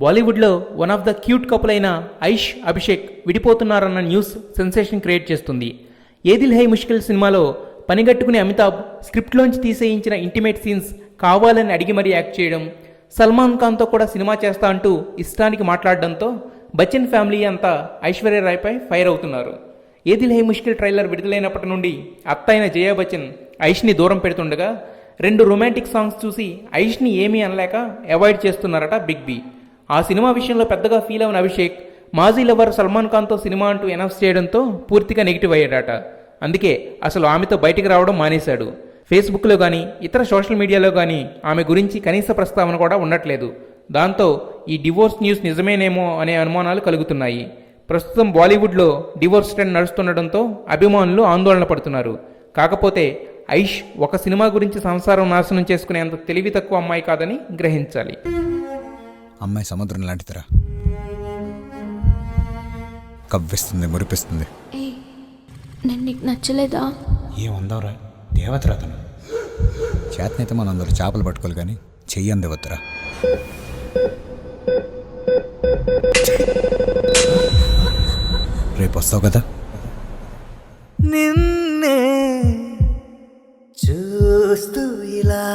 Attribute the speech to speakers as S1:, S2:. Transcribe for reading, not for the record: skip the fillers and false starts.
S1: బాలీవుడ్లో one of the cute couple అయిన ఐష్ అభిషేక్ విడిపోతున్నారన్న న్యూస్ సెన్సేషన్ క్రియేట్ చేస్తుంది. ఏ దిల్ హై ముష్కిల్ సినిమాలో పనిగట్టుకుని అమితాబ్ స్క్రిప్ట్లోంచి తీసేయించిన ఇంటిమేట్ సీన్స్ కావాలని అడిగి మరీ యాక్ట్ చేయడం, సల్మాన్ ఖాన్తో కూడా సినిమా చేస్తా అంటూ ఇష్టానికి మాట్లాడడంతో బచ్చన్ ఫ్యామిలీ అంతా ఐశ్వర్యరాయ్పై ఫైర్ అవుతున్నారు. ఏ దిల్ హై ముష్కిల్ ట్రైలర్ విడుదలైనప్పటి నుండి అత్త అయిన జయా బచ్చన్ ఐష్ని దూరం పెడుతుండగా 2 రొమాంటిక్ సాంగ్స్ చూసి ఐష్ని ఏమీ అనలేక అవాయిడ్ చేస్తున్నారట బిగ్ బీ. ఆ సినిమా విషయంలో పెద్దగా ఫీల్ అయిన అభిషేక్ మాజీ లవర్ సల్మాన్ ఖాన్తో సినిమా అంటూ అనౌన్స్ చేయడంతో పూర్తిగా నెగిటివ్ అయ్యాడట. అందుకే అసలు ఆమెతో బయటికి రావడం మానేశాడు. ఫేస్బుక్లో కానీ ఇతర సోషల్ మీడియాలో కానీ ఆమె గురించి కనీస ప్రస్తావన కూడా ఉండట్లేదు. దాంతో ఈ డివోర్స్ న్యూస్ నిజమేనేమో అనే అనుమానాలు కలుగుతున్నాయి. ప్రస్తుతం బాలీవుడ్లో డివోర్స్ ట్రెండ్ నడుస్తుండటంతో అభిమానులు ఆందోళన పడుతున్నారు. కాకపోతే ఐష్ ఒక సినిమా గురించి సంసారం నాశనం చేసుకునేంత తెలివి తక్కువ అమ్మాయి కాదని గ్రహించాలి.
S2: అమ్మాయి సముద్రం లాంటిదిరా, కవ్విస్తుంది, మురిపిస్తుంది.
S3: నేను నీకు నచ్చలేదా?
S4: ఏముందవరా, దేవతరా తను.
S2: చేతనైతే మనం అందరూ చేపలు పట్టుకోవాలి కానీ చెయ్యంది వద్దురా. రేపు వస్తావు కదా?